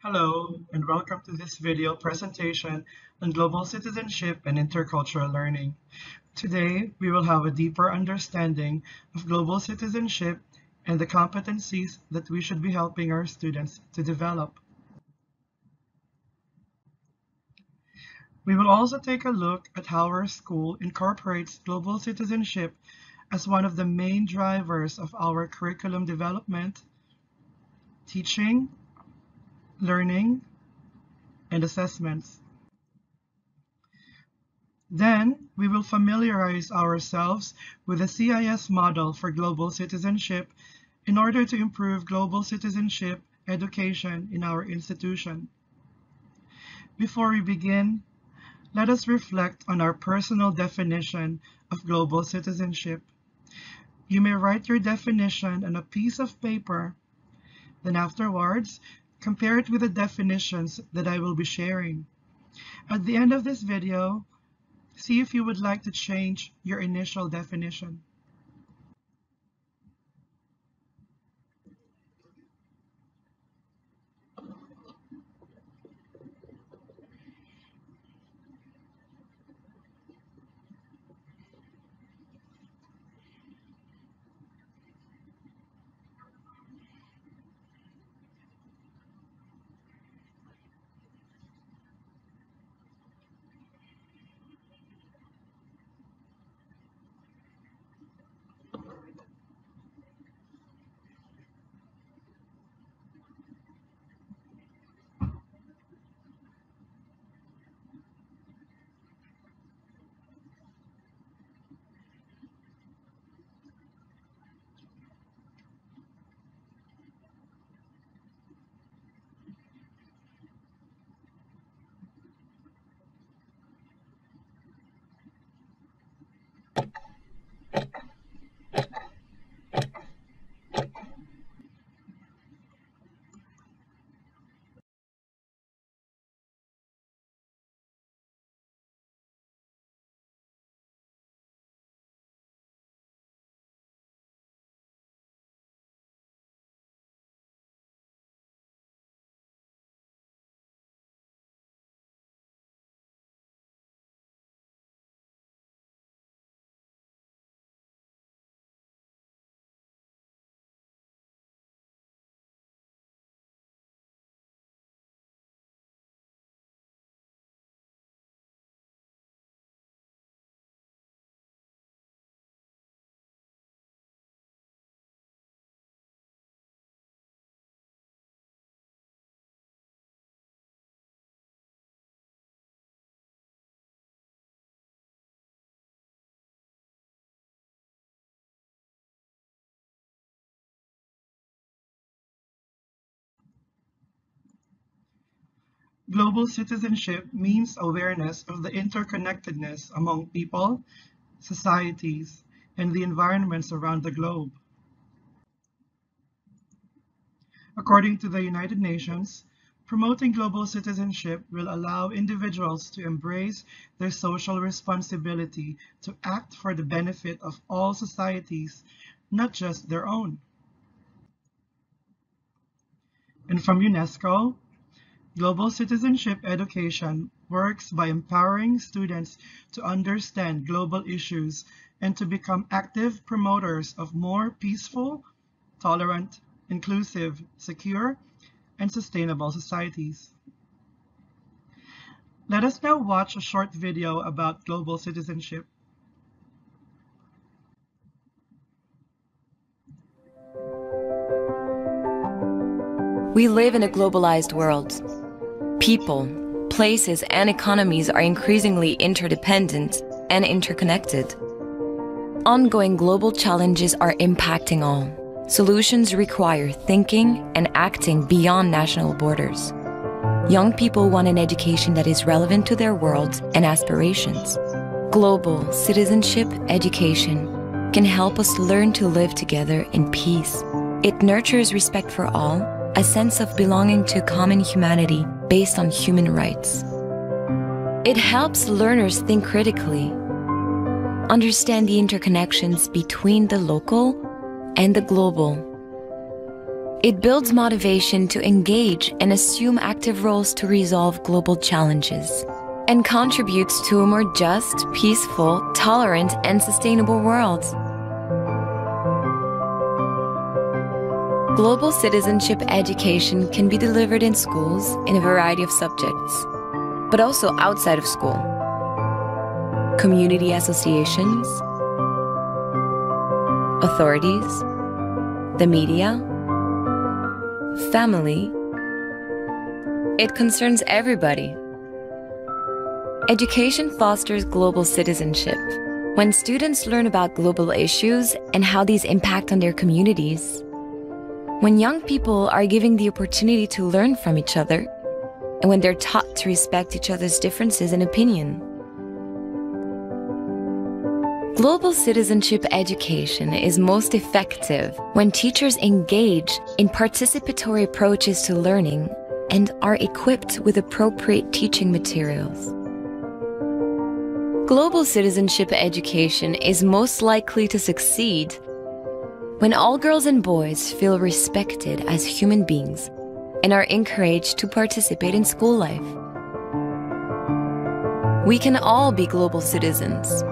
Hello, and welcome to this video presentation on global citizenship and intercultural learning. Today, we will have a deeper understanding of global citizenship and the competencies that we should be helping our students to develop. We will also take a look at how our school incorporates global citizenship as one of the main drivers of our curriculum development, teaching, learning, and assessments. Then, we will familiarize ourselves with the CIS model for global citizenship in order to improve global citizenship education in our institution. Before we begin, let us reflect on our personal definition of global citizenship. You may write your definition on a piece of paper, then afterwards, compare it with the definitions that I will be sharing. At the end of this video, see if you would like to change your initial definition. Global citizenship means awareness of the interconnectedness among people, societies, and the environments around the globe. According to the United Nations, promoting global citizenship will allow individuals to embrace their social responsibility to act for the benefit of all societies, not just their own. And from UNESCO, global citizenship education works by empowering students to understand global issues and to become active promoters of more peaceful, tolerant, inclusive, secure, and sustainable societies. Let us now watch a short video about global citizenship. We live in a globalized world. People, places, and economies are increasingly interdependent and interconnected. Ongoing global challenges are impacting all. Solutions require thinking and acting beyond national borders. Young people want an education that is relevant to their worlds and aspirations. Global citizenship education can help us learn to live together in peace. It nurtures respect for all, a sense of belonging to common humanity based on human rights. It helps learners think critically, understand the interconnections between the local and the global, It builds motivation to engage and assume active roles to resolve global challenges, and contributes to a more just, peaceful, tolerant, and sustainable world. Global citizenship education can be delivered in schools in a variety of subjects, but also outside of school. Community associations, authorities, the media, family. It concerns everybody. Education fosters global citizenship. When students learn about global issues and how these impact on their communities, when young people are given the opportunity to learn from each other, and when they're taught to respect each other's differences and opinion. Global citizenship education is most effective when teachers engage in participatory approaches to learning and are equipped with appropriate teaching materials. Global citizenship education is most likely to succeed when all girls and boys feel respected as human beings and are encouraged to participate in school life. We can all be global citizens.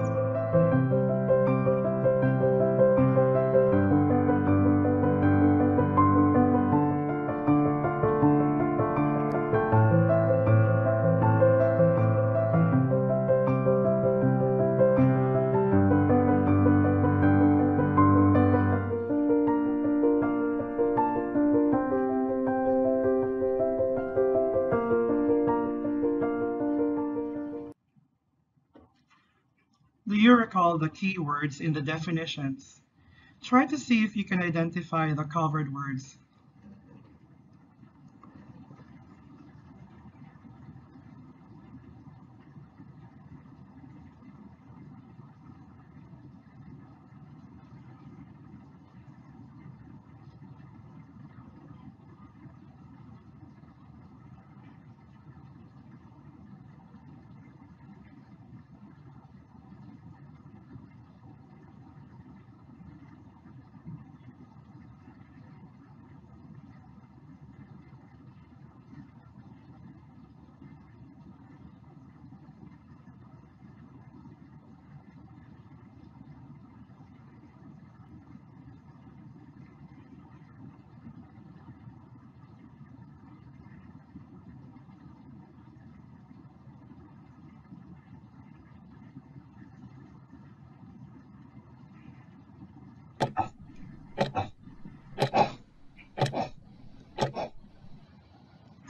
Do you recall the keywords in the definitions? Try to see if you can identify the covered words.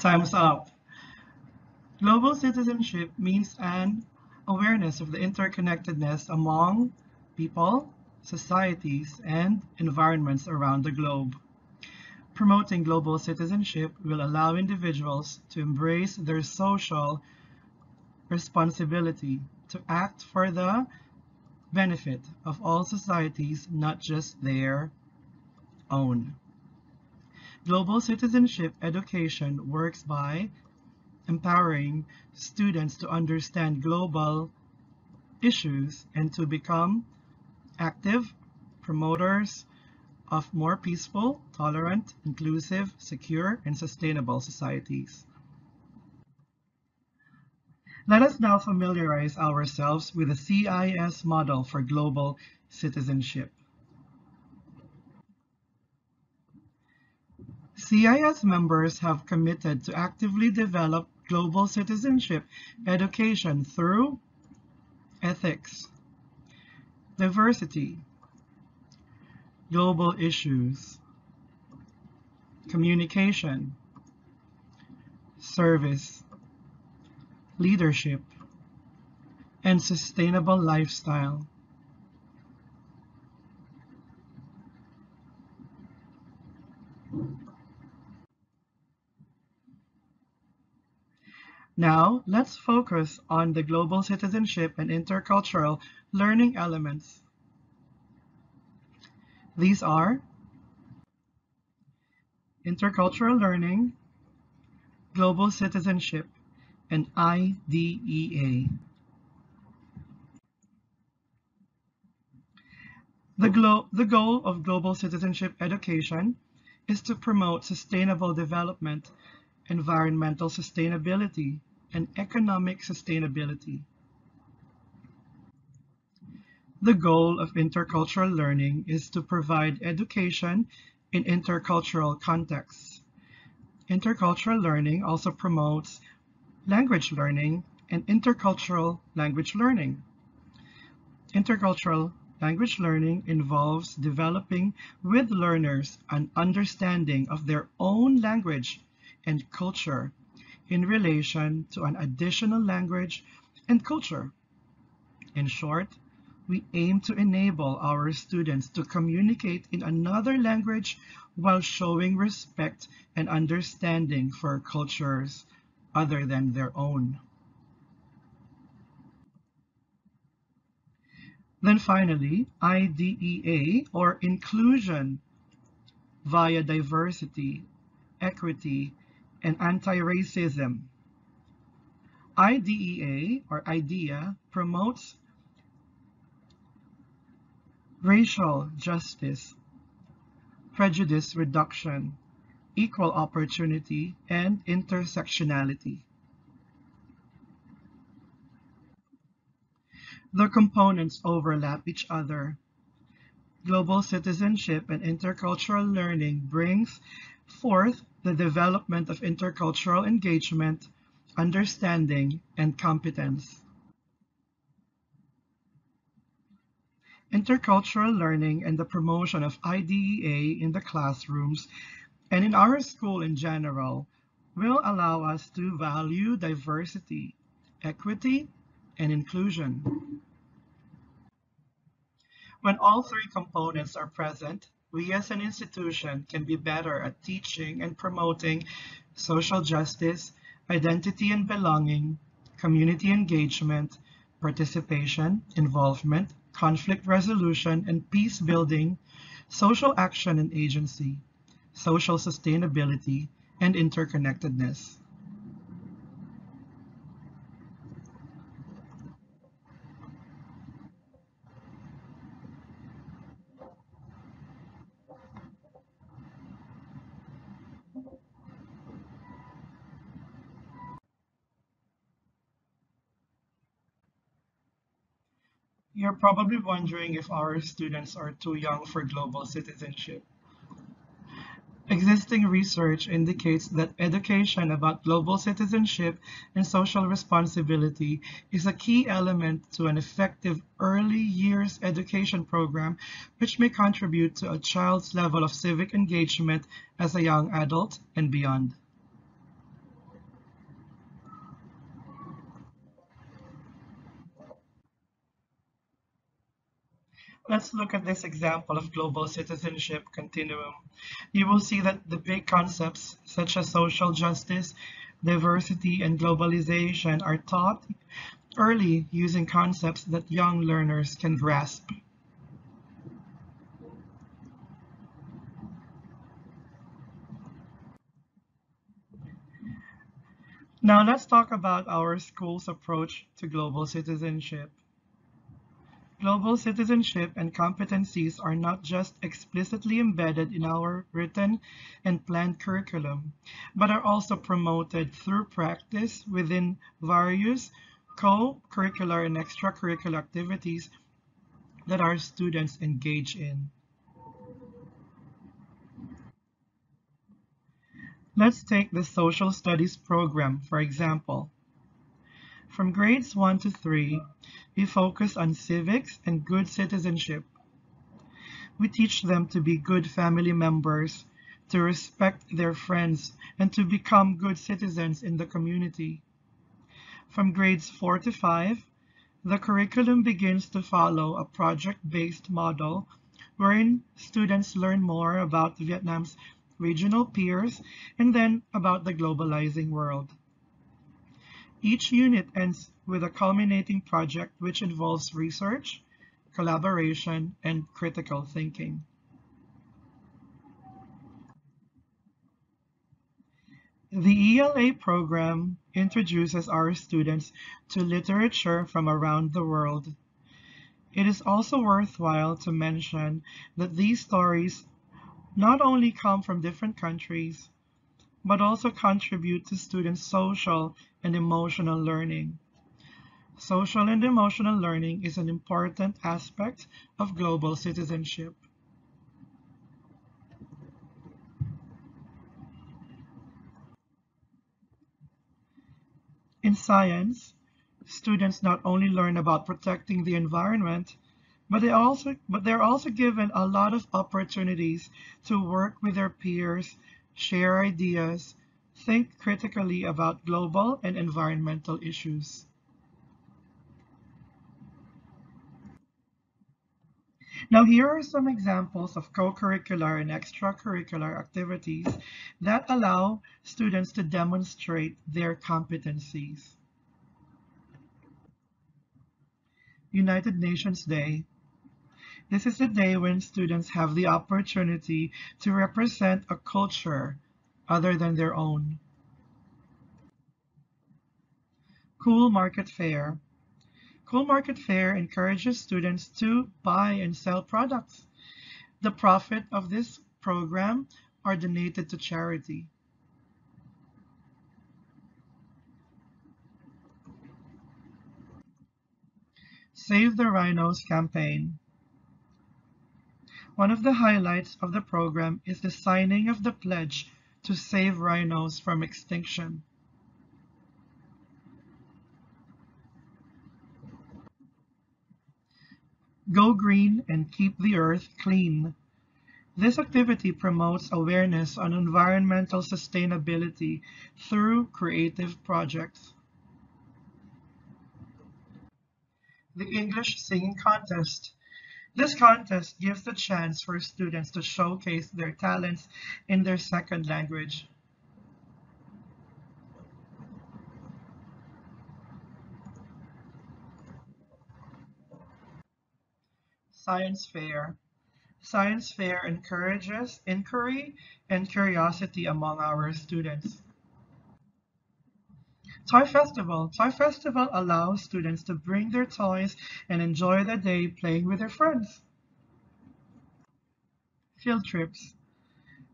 Time's up. Global citizenship means an awareness of the interconnectedness among people, societies, and environments around the globe. Promoting global citizenship will allow individuals to embrace their social responsibility to act for the benefit of all societies, not just their own. Global citizenship education works by empowering students to understand global issues and to become active promoters of more peaceful, tolerant, inclusive, secure, and sustainable societies. Let us now familiarize ourselves with the CIS model for global citizenship. CIS members have committed to actively develop global citizenship education through ethics, diversity, global issues, communication, service, leadership, and sustainable lifestyle. Now, let's focus on the global citizenship and intercultural learning elements. These are intercultural learning, global citizenship, and IDEA. The goal of global citizenship education is to promote sustainable development, environmental sustainability, and economic sustainability. The goal of intercultural learning is to provide education in intercultural contexts. Intercultural learning also promotes language learning and intercultural language learning. Intercultural language learning involves developing with learners an understanding of their own language and culture in relation to an additional language and culture. In short, we aim to enable our students to communicate in another language while showing respect and understanding for cultures other than their own. Then finally, IDEA, or inclusion via diversity, equity, and anti-racism. IDEA, or IDEA, promotes racial justice, prejudice reduction, equal opportunity, and intersectionality. The components overlap each other. Global citizenship and intercultural learning brings forth the development of intercultural engagement, understanding, and competence. Intercultural learning and the promotion of IDEA in the classrooms and in our school in general will allow us to value diversity, equity, and inclusion. When all three components are present, we as an institution can be better at teaching and promoting social justice, identity and belonging, community engagement, participation, involvement, conflict resolution and peace building, social action and agency, social sustainability, and interconnectedness. You're probably wondering if our students are too young for global citizenship. Existing research indicates that education about global citizenship and social responsibility is a key element to an effective early years education program, which may contribute to a child's level of civic engagement as a young adult and beyond. Let's look at this example of global citizenship continuum. You will see that the big concepts such as social justice, diversity, and globalization are taught early using concepts that young learners can grasp. Now let's talk about our school's approach to global citizenship. Global citizenship and competencies are not just explicitly embedded in our written and planned curriculum, but are also promoted through practice within various co-curricular and extracurricular activities that our students engage in. Let's take the social studies program, for example. From grades 1 to 3, we focus on civics and good citizenship. We teach them to be good family members, to respect their friends, and to become good citizens in the community. From grades 4 to 5, the curriculum begins to follow a project-based model wherein students learn more about Vietnam's regional peers and then about the globalizing world. Each unit ends with a culminating project which involves research, collaboration, and critical thinking. The ELA program introduces our students to literature from around the world. It is also worthwhile to mention that these stories not only come from different countries, but also contribute to students' social and emotional learning. Social and emotional learning is an important aspect of global citizenship. In science, students not only learn about protecting the environment, but they're also given a lot of opportunities to work with their peers, share ideas, think critically about global and environmental issues. Now, here are some examples of co-curricular and extracurricular activities that allow students to demonstrate their competencies. United Nations Day. This is the day when students have the opportunity to represent a culture other than their own. Cool Market Fair. Cool Market Fair encourages students to buy and sell products. The profit of this program are donated to charity. Save the Rhinos campaign. One of the highlights of the program is the signing of the pledge to save rhinos from extinction. Go green and keep the earth clean. This activity promotes awareness on environmental sustainability through creative projects. The English Singing Contest. This contest gives the chance for students to showcase their talents in their second language. Science Fair. Science Fair encourages inquiry and curiosity among our students. Toy Festival. Toy Festival allows students to bring their toys and enjoy the day playing with their friends. Field trips.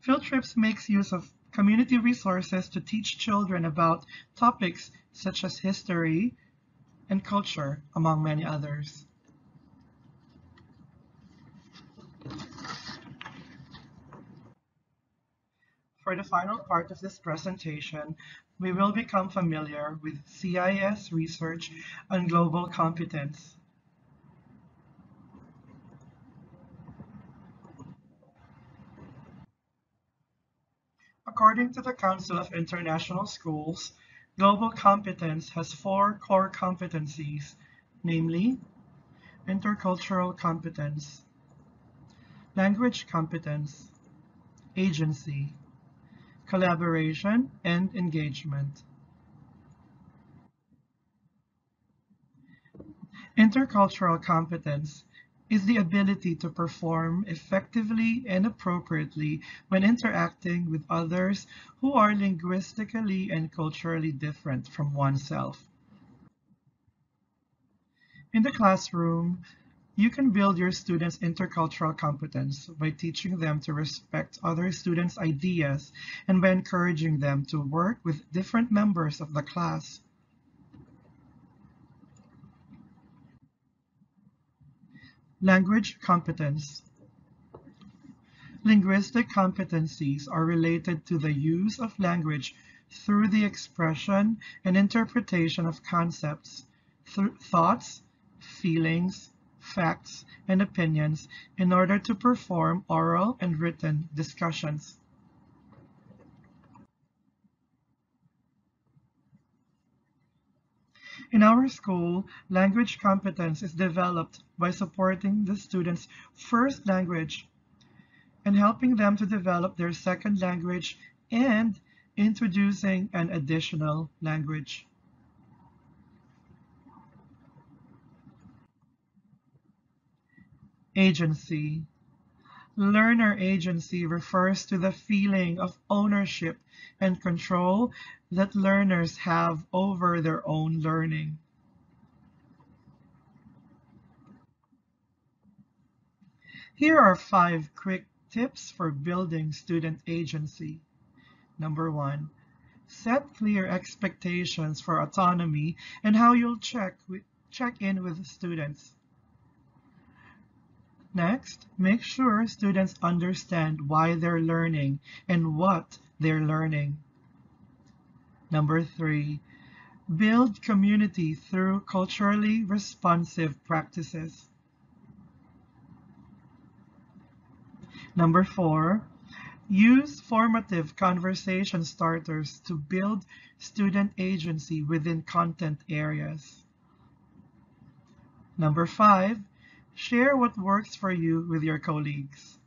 Field trips makes use of community resources to teach children about topics such as history and culture, among many others. For the final part of this presentation, we will become familiar with CIS research on global competence. According to the Council of International Schools, global competence has four core competencies, namely intercultural competence, language competence, agency, collaboration, and engagement. Intercultural competence is the ability to perform effectively and appropriately when interacting with others who are linguistically and culturally different from oneself. In the classroom, you can build your students' intercultural competence by teaching them to respect other students' ideas and by encouraging them to work with different members of the class. Language competence. Linguistic competencies are related to the use of language through the expression and interpretation of concepts, thoughts, feelings, facts, and opinions in order to perform oral and written discussions. In our school, language competence is developed by supporting the students' first language and helping them to develop their second language and introducing an additional language. Agency. Learner agency refers to the feeling of ownership and control that learners have over their own learning. Here are five quick Tips for building student agency. Number 1. Set clear expectations for autonomy and how you'll check in with students. Next, make sure students understand why they're learning and what they're learning. Number 3, build community through culturally responsive practices. Number 4, use formative conversation starters to build student agency within content areas. Number 5, share what works for you with your colleagues.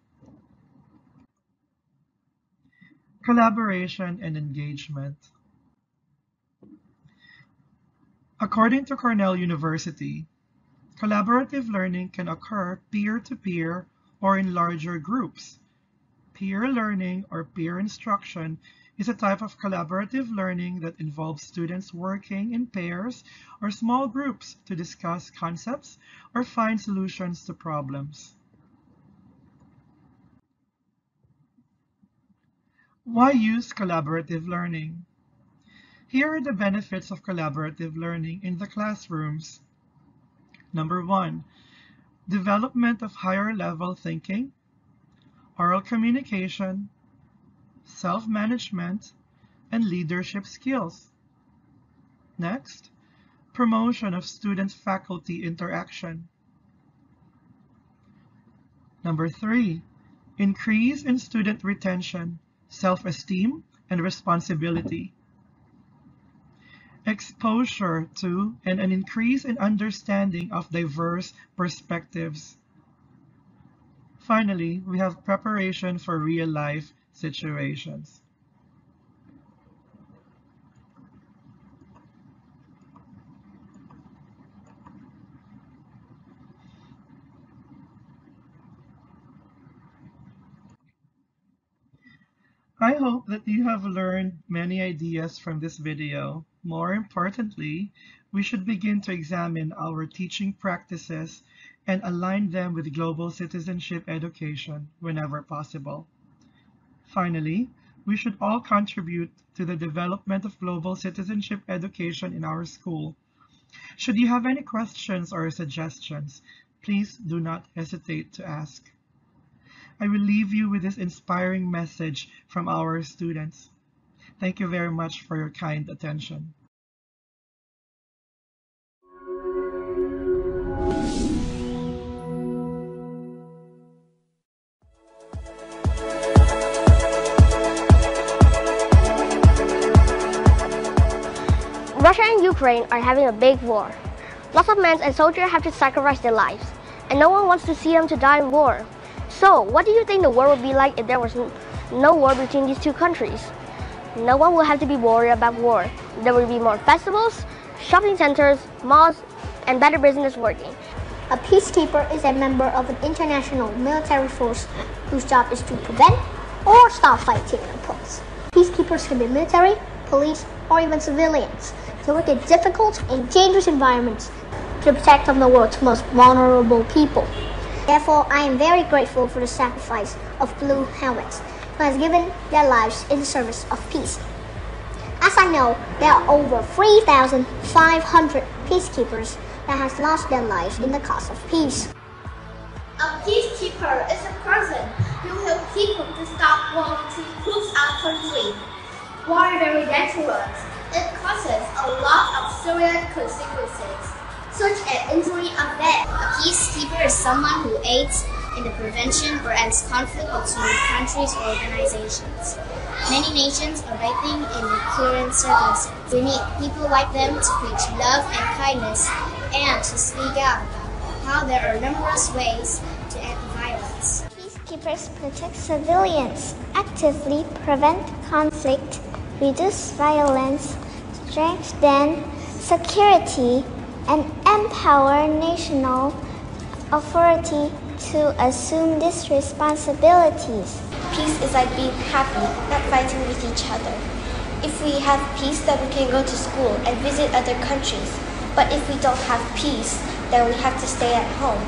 Collaboration and engagement. According to Cornell University, collaborative learning can occur peer-to-peer or in larger groups. Peer learning or peer instruction is a type of collaborative learning that involves students working in pairs or small groups to discuss concepts or find solutions to problems. Why use collaborative learning? Here are the benefits of collaborative learning in the classrooms. Number 1, development of higher level thinking, oral communication, self-management, and leadership skills. Next, promotion of student-faculty interaction. Number 3, increase in student retention, self-esteem, and responsibility. Exposure to and an increase in understanding of diverse perspectives. Finally, we have preparation for real-life situations. I hope that you have learned many ideas from this video. More importantly, we should begin to examine our teaching practices and align them with global citizenship education whenever possible. Finally, we should all contribute to the development of global citizenship education in our school. Should you have any questions or suggestions, please do not hesitate to ask. I will leave you with this inspiring message from our students. Thank you very much for your kind attention. Russia and Ukraine are having a big war. Lots of men and soldiers have to sacrifice their lives, and no one wants to see them to die in war. So, what do you think the world would be like if there was no war between these two countries? No one will have to be worried about war. There will be more festivals, shopping centers, malls, and better business working. A peacekeeper is a member of an international military force whose job is to prevent or stop fighting in a place. Peacekeepers can be military, police, or even civilians to work in difficult and dangerous environments to protect from the world's most vulnerable people. Therefore, I am very grateful for the sacrifice of Blue Helmets, who has given their lives in the service of peace. As I know, there are over 3,500 peacekeepers that has lost their lives in the cause of peace. A peacekeeper is a person who helps people to stop war to improve our country. War is very dangerous. It causes a lot of serious consequences, such as injury and death. A peacekeeper is someone who aids in the prevention or ends conflict between countries or organizations. Many nations are battling in the current circumstances. We need people like them to preach love and kindness and to speak out about how there are numerous ways to end violence. Peacekeepers protect civilians, actively prevent conflict, reduce violence, strengthen security, and empower national authority to assume these responsibilities. Peace is like being happy, not fighting with each other. If we have peace, then we can go to school and visit other countries. But if we don't have peace, then we have to stay at home.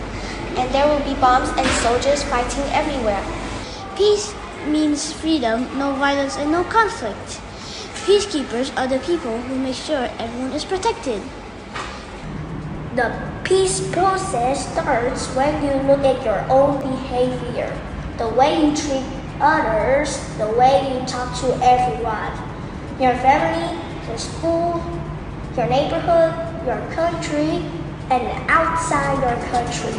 And there will be bombs and soldiers fighting everywhere. Peace means freedom, no violence, and no conflict. Peacekeepers are the people who make sure everyone is protected. The peace process starts when you look at your own behavior, the way you treat others, the way you talk to everyone, your family, your school, your neighborhood, your country, and outside your country.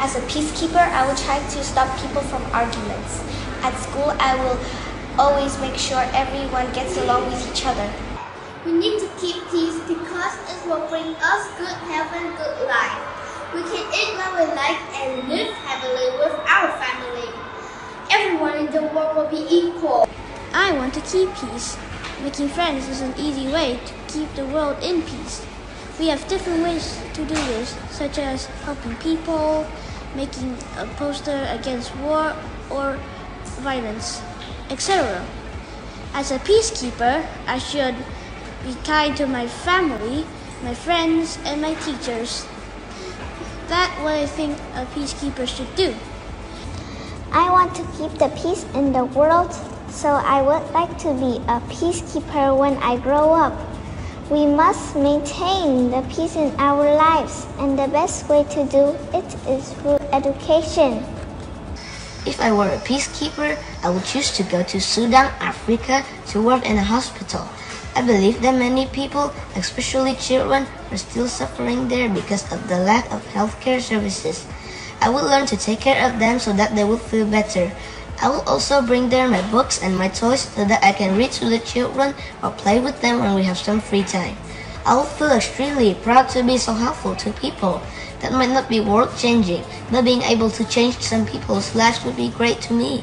As a peacekeeper, I will try to stop people from arguments. At school, I will always make sure everyone gets along with each other. We need to keep peace because it will bring us good health and good life. We can eat what we like and live happily with our family. Everyone in the world will be equal. I want to keep peace. Making friends is an easy way to keep the world in peace. We have different ways to do this, such as helping people, making a poster against war or violence, etc. As a peacekeeper, I should be kind to my family, my friends, and my teachers. That's what I think a peacekeeper should do. I want to keep the peace in the world, so I would like to be a peacekeeper when I grow up. We must maintain the peace in our lives, and the best way to do it is through education. If I were a peacekeeper, I would choose to go to Sudan, Africa, to work in a hospital. I believe that many people, especially children, are still suffering there because of the lack of healthcare services. I would learn to take care of them so that they will feel better. I will also bring there my books and my toys so that I can read to the children or play with them when we have some free time. I will feel extremely proud to be so helpful to people. That might not be world-changing, but being able to change some people's lives would be great to me.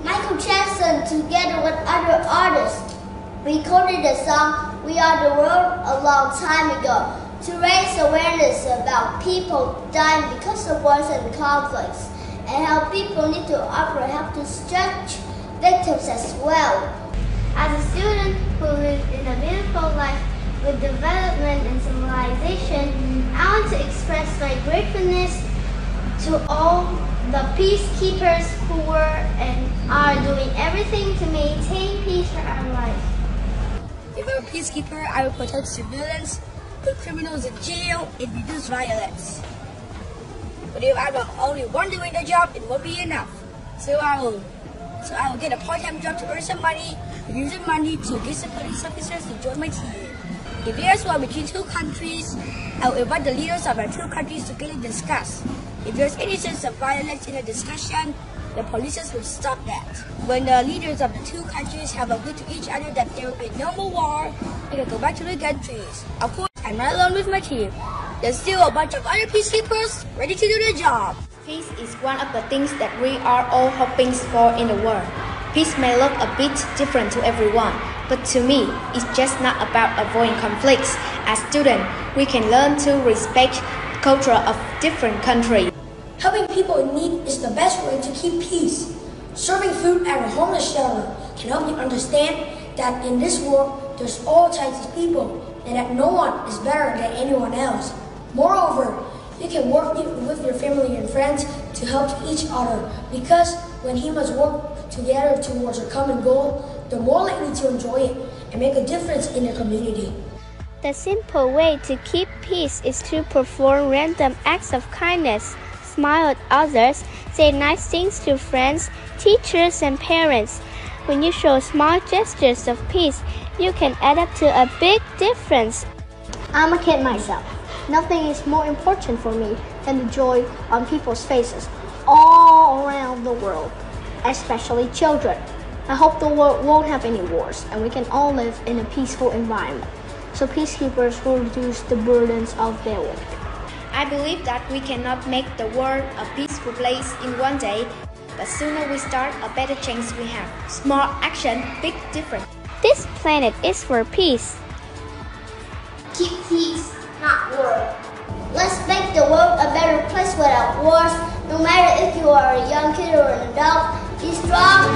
Michael Jackson, together with other artists, recorded the song We Are the World a long time ago to raise awareness about people dying because of wars and conflicts, and how people need to offer help to such victims as well. As a student who lives in a beautiful life with development and civilization, I want to express my gratefulness to all the peacekeepers who were and are doing everything to maintain peace for our life. If I'm a peacekeeper, I will protect civilians, put criminals in jail, and reduce violence. But if I'm the only one doing the job, it won't be enough. So I will get a part-time job to earn some money, and use the money to get some police officers to join my team. If there's war between two countries, I will invite the leaders of our two countries to get it discussed. If there's any sense of violence in a discussion, the police will stop that. When the leaders of the two countries have agreed to each other that there will be no more war, they can go back to their countries. Of course, I'm not alone with my team. There's still a bunch of other peacekeepers ready to do their job. Peace is one of the things that we are all hoping for in the world. Peace may look a bit different to everyone, but to me, it's just not about avoiding conflicts. As students, we can learn to respect the culture of different countries. Helping people in need is the best way to keep peace. Serving food at a homeless shelter can help you understand that in this world, there's all types of people and that no one is better than anyone else. Moreover, you can work with your family and friends to help each other, because when humans work together towards a common goal, they're more likely to enjoy it and make a difference in their community. The simple way to keep peace is to perform random acts of kindness, smile at others, say nice things to friends, teachers, and parents. When you show small gestures of peace, you can add up to a big difference. I'm a kid myself. Nothing is more important for me than the joy on people's faces all around the world, especially children. I hope the world won't have any wars and we can all live in a peaceful environment, so peacekeepers will reduce the burdens of their work. I believe that we cannot make the world a peaceful place in one day, but sooner we start, a better chance we have. Small action, big difference. This planet is for peace. Keep peace, not war. Let's make the world a better place without wars. No matter if you are a young kid or an adult, be strong.